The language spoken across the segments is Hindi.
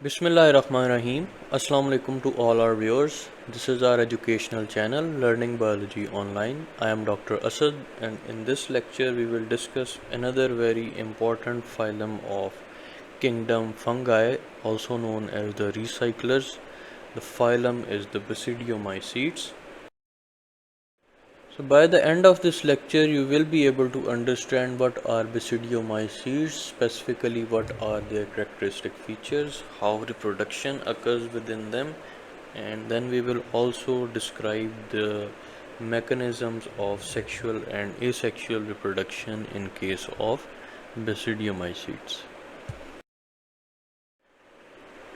Bismillahirrahmanirrahim. Assalamu alaikum to all our viewers. This is our educational channel Learning Biology Online. I am Dr. Asad, and in this lecture we will discuss another very important phylum of kingdom fungi, also known as the recyclers. The phylum is the Basidiomycetes. So by the end of this lecture you will be able to understand what are basidiomycetes, specifically what are their characteristic features, how reproduction occurs within them, and then we will also describe the mechanisms of sexual and asexual reproduction in case of basidiomycetes.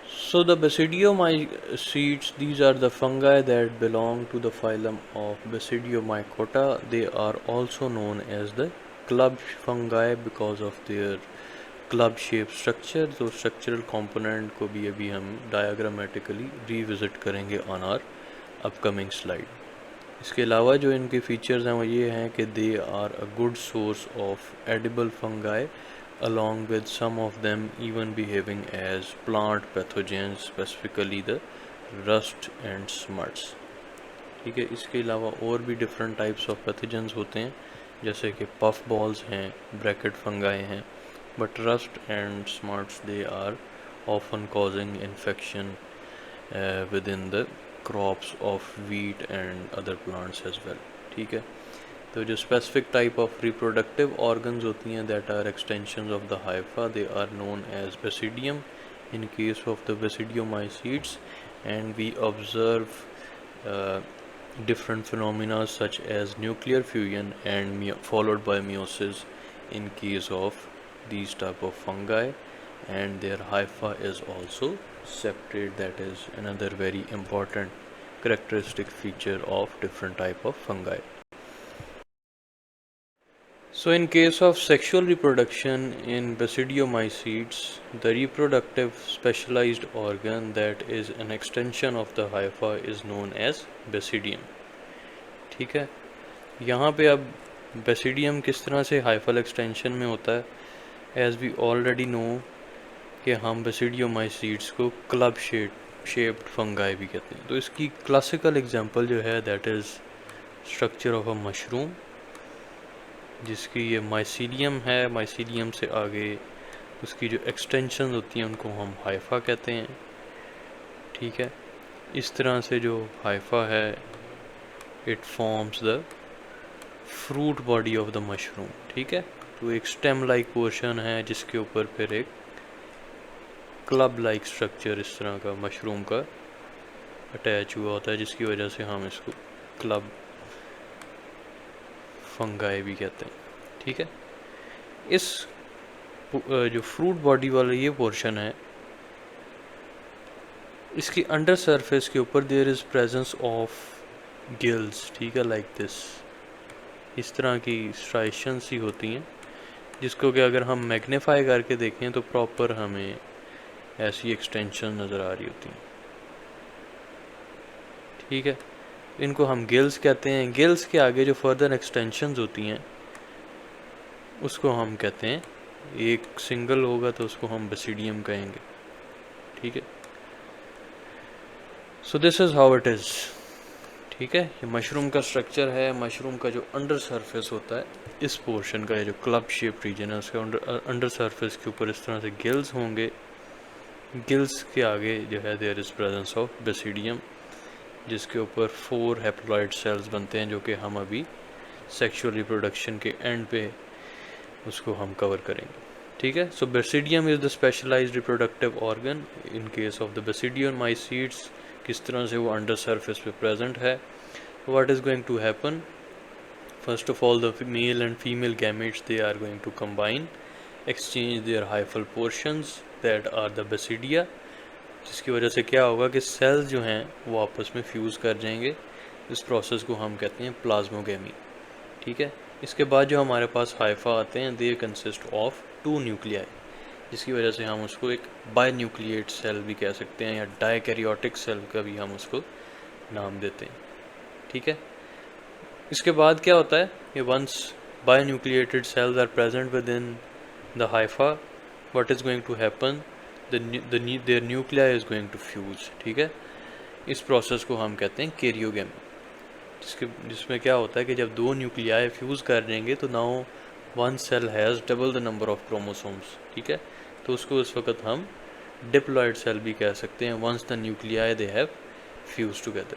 So the Basidiomycetes, these are the fungi that belong to the phylum of Basidiomycota. They are also known as the club fungi because of their club shaped structure. तो structural component को भी अभी हम diagrammatically revisit करेंगे on our upcoming slide. इसके अलावा जो इनके फीचर्स हैं वो ये हैं कि they are a good source of edible fungi, along with some of them even behaving as plant pathogens, specifically the rust and smuts. ठीक है, इसके अलावा और भी different types of pathogens होते हैं, जैसे कि puff balls हैं, bracket fungi हैं, but rust and smuts they are often causing infection within the crops of wheat and other plants as well. ठीक है, तो जो specific type of reproductive organs होती हैं that are extensions of the hypha, they are known as basidium in case of the basidiomycetes, and we observe different phenomena such as nuclear fusion and followed by meiosis in case of these type of fungi, and their hypha is also separate. That is another very important characteristic feature of different type of fungi. So in case of sexual reproduction in Basidiomycetes, the reproductive specialized organ that is an extension of the hypha is known as basidium. ठीक है, यहाँ पे अब basidium किस तरह से hyphal extension में होता है, as we already know कि हम Basidiomycetes को club shaped fungi भी कहते हैं. तो इसकी classical example जो है that is structure of a mushroom, जिसकी ये माइसीलियम है. माइसीलियम से आगे उसकी जो एक्सटेंशन होती हैं उनको हम हाइफा कहते हैं. ठीक है, इस तरह से जो हाइफा है it forms the fruit body of the mushroom. ठीक है, तो एक स्टेम लाइक पोर्शन है जिसके ऊपर फिर एक क्लब लाइक स्ट्रक्चर इस तरह का मशरूम का अटैच हुआ होता है, जिसकी वजह से हम इसको क्लब फंगाई भी कहते हैं. ठीक है, इस जो फ्रूट बॉडी वाला ये पोर्शन है, इसकी अंडर सरफेस के ऊपर there is presence of gills. ठीक है, लाइक दिस, इस तरह की स्ट्राइशंस ही होती हैं, जिसको कि अगर हम मैग्नीफाई करके देखें तो प्रॉपर हमें ऐसी एक्सटेंशन नज़र आ रही होती हैं. ठीक है, इनको हम गिल्स कहते हैं. गिल्स के आगे जो फर्दर एक्सटेंशंस होती हैं उसको हम कहते हैं, एक सिंगल होगा तो उसको हम बसीडियम कहेंगे. ठीक है, सो this is how it is. ठीक है, ये मशरूम का स्ट्रक्चर है. मशरूम का जो अंडर सरफेस होता है, इस पोर्शन का जो क्लब शेप रीजन है उसके अंडर सरफेस के ऊपर इस तरह से गिल्स होंगे. गिल्स के आगे जो है देयर इज़ प्रेजेंस ऑफ बसीडियम, जिसके ऊपर 4 हैप्लॉइड सेल्स बनते हैं, जो कि हम अभी सेक्सुअल रिप्रोडक्शन के एंड पे उसको हम कवर करेंगे. ठीक है, so basidium is the specialised reproductive organ in case of the basidiomycetes. किस तरह से वो अंडर सरफेस पे प्रेजेंट है. What is going to happen, first of all the male and female gametes they are going to combine, exchange their hyphal portions that are the basidia, जिसकी वजह से क्या होगा कि सेल्स जो हैं वो आपस में फ्यूज़ कर जाएंगे. इस प्रोसेस को हम कहते हैं प्लाज्मोगेमी. ठीक है, इसके बाद जो हमारे पास हाइफा आते हैं दे कंसिस्ट ऑफ 2 न्यूक्लियाई, जिसकी वजह से हम उसको एक बायन्यूक्लिएट सेल भी कह सकते हैं, या डाइकैरियोटिक सेल का भी हम उसको नाम देते हैं. ठीक है, इसके बाद क्या होता है कि once binucleated cells are present within the hypha, what is going to happen, their nuclei is going to fuse, ठीक है। इस प्रोसेस को हम कहते हैं कैरियोगेमी, जिसमें क्या होता है कि जब दो न्यूक्लियाई फ्यूज़ कर जाएंगे तो now one cell has double the number of chromosomes, ठीक है। तो उसको उस वक्त हम डिप्लॉयड सेल भी कह सकते हैं, once the nuclei they have fuse together.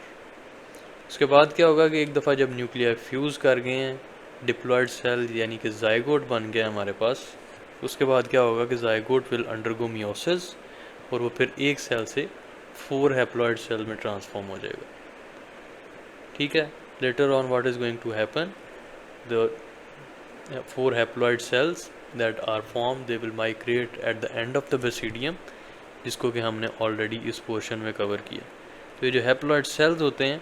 उसके बाद क्या होगा कि एक दफ़ा जब न्यूक्लियाई फ्यूज़ कर गए हैं, डिप्लॉयड सेल यानी कि जाइगोट बन गया हमारे पास, उसके बाद क्या होगा कि जाइगोट विल अंडरगो मियोसिस और वो फिर एक सेल से 4 हैप्लॉयड सेल में ट्रांसफॉर्म हो जाएगा, ठीक है। Later on what is going to happen, the 4 haploid cells that are form they will migrate at the end of the basidium, जिसको कि हमने ऑलरेडी इस पोर्शन में कवर किया। तो ये जो हैप्लॉयड सेल्स होते हैं,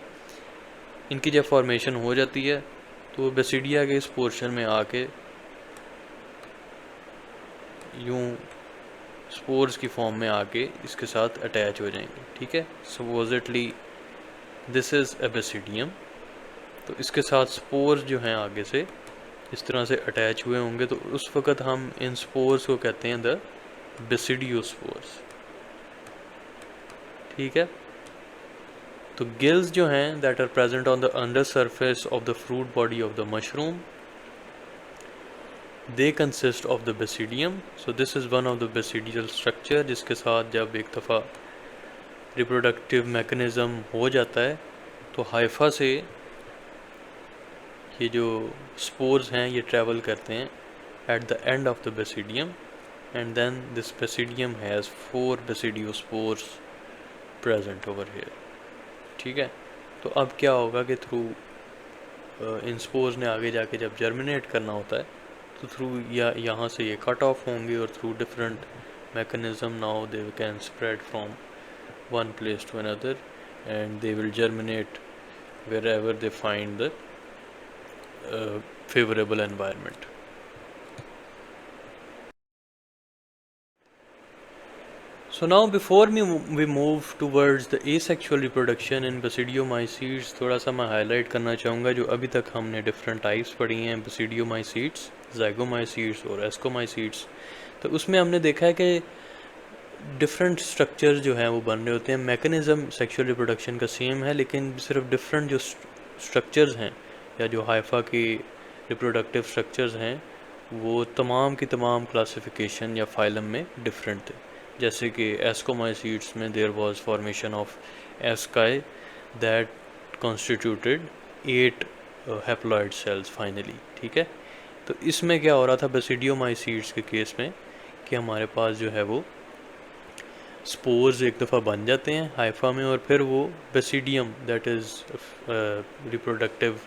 इनकी जब फॉर्मेशन हो जाती है तो वो बेसिडिया के इस पोर्शन में आके यूं स्पोर्स की फॉर्म में आके इसके साथ अटैच हो जाएंगे, ठीक है। Supposedly this is a basidium, तो इसके साथ स्पोर्स जो हैं आगे से इस तरह से अटैच हुए होंगे, तो उस वक़्त हम इन स्पोर्स को कहते हैं द बेसिडियोस्पोर्स, ठीक है। तो गिल्स जो हैं that are present on the under surface of the fruit body of the mushroom, they consist of the basidium. So this is one of the basidial structure, जिसके साथ जब एक दफ़ा रिप्रोडक्टिव मैकेनिज़्म हो जाता है तो हाइफा से ये जो स्पोर्स हैं ये ट्रैवल करते हैं at the end of the basidium, and then this basidium has 4 basidiospores present over here, ठीक है। तो अब क्या होगा कि थ्रू इन स्पोर्स ने आगे जाके जब जर्मिनेट करना होता है तो थ्रू यहाँ से ये कट ऑफ होंगे और through different mechanism now they can spread from one place to another and they will germinate wherever they find the favorable environment. So now before we move towards the asexual reproduction in basidiomycetes, थोड़ा सा मैं हाईलाइट करना चाहूँगा जो अभी तक हमने डिफरेंट टाइप्स पढ़ी हैं basidiomycetes, zygomacetes और ascomycetes। तो उसमें हमने देखा है कि डिफरेंट स्ट्रक्चर्स जो हैं वो बन रहे होते हैं। मैकेनिज़्म सेक्सुअल रिप्रोडक्शन का सेम है, लेकिन सिर्फ डिफरेंट जो स्ट्रक्चर्स हैं या जो हाइफा की रिप्रोडक्टिव स्ट्रक्चर्स हैं वो तमाम की तमाम क्लासिफिकेशन या फाइलम में डिफरेंट थे। जैसे कि एस्कोमाइसीड्स में there was formation of asci that constituted 8 haploid cells finally, ठीक है। तो इसमें क्या हो रहा था बेसिडियोमाइसीड्स के केस में कि हमारे पास जो है वो स्पोर्स एक दफ़ा बन जाते हैं हाइफा में और फिर वो basidium that is reproductive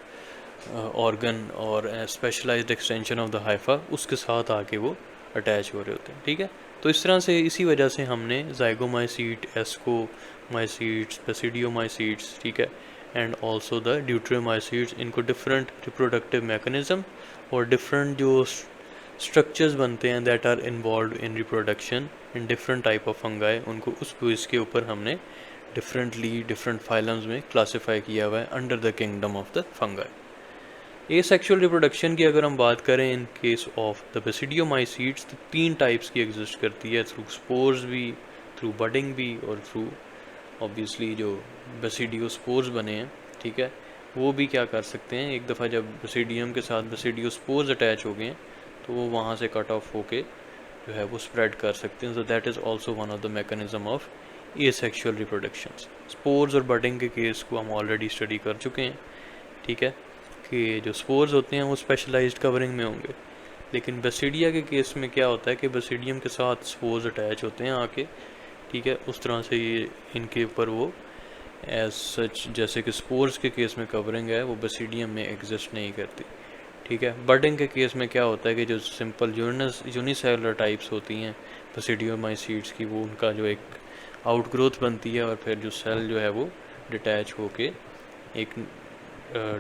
organ और specialised extension of the hypha उसके साथ आके वो अटैच हो रहे होते हैं, ठीक है। तो इस तरह से इसी वजह से हमने जाइगोमाइसीट, एस्कोमाइसीट्स, बेसिडियोमाइसीट्स, ठीक है, एंड ऑल्सो द ड्यूटेरोमाइसीट्स, इनको डिफरेंट रिप्रोडक्टिव मैकेनिज़्म और डिफरेंट जो स्ट्रक्चर्स बनते हैं that are involve in reproduction in different type of fungi, उनको उस बेस के ऊपर हमने डिफरेंटली डिफरेंट फाइलम्स में क्लासिफाई किया हुआ है under the kingdom of the fungi. Asexual reproduction की अगर हम बात करें in case of the basidiomycetes तो 3 टाइप्स की एग्जिस्ट करती है, थ्रू स्पोर्स भी, थ्रू बडिंग भी और थ्रू ऑब्वियसली जो बेसिडियोस्पोर्स बने हैं, ठीक है, वो भी क्या कर सकते हैं, एक दफ़ा जब बेसिडियम के साथ बेसिडियोस्पोर्स अटैच हो गए हैं तो वो वहाँ से कट ऑफ होके जो है वो स्प्रेड कर सकते हैं। So that is also one of the mechanism of asexual reproduction. Spores और बडिंग के केस को हम ऑलरेडी स्टडी कर चुके हैं, ठीक है, कि जो स्पोर्स होते हैं वो स्पेशलाइज्ड कवरिंग में होंगे, लेकिन बेसिडिया के केस में क्या होता है कि बेसिडियम के साथ स्पोर्स अटैच होते हैं आके, ठीक है, उस तरह से ये इनके ऊपर वो एज सच जैसे कि स्पोर्स के केस में कवरिंग है वो बेसिडियम में एग्जिस्ट नहीं करती, ठीक है। बडिंग के केस में क्या होता है कि जो सिंपल यूनिसेलुलर टाइप्स होती हैं बेसिडियोमाइसीट्स की, वो उनका जो एक आउटग्रोथ बनती है और फिर जो सेल जो है वो डिटैच होके एक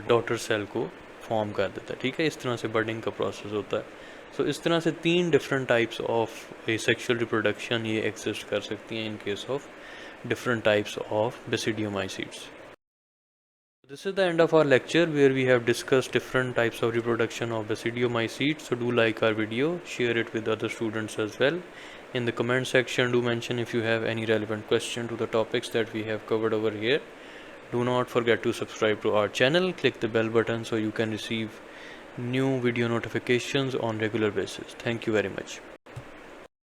डॉटर सेल को फॉर्म कर देता है, ठीक है। इस तरह से बडिंग का प्रोसेस होता है। सो इस तरह से 3 different types of asexual reproduction ये एग्जिस्ट कर सकती हैं इन case of different types of basidiomycetes. This is the end of our lecture where we have discussed different types of reproduction of basidiomycetes. So do like our video, share it with other students as well. In the comment section, do mention if you have any relevant question to the topics that we have covered over here. Do not forget to subscribe to our channel. Click the bell button so you can receive new video notifications on regular basis. Thank you very much.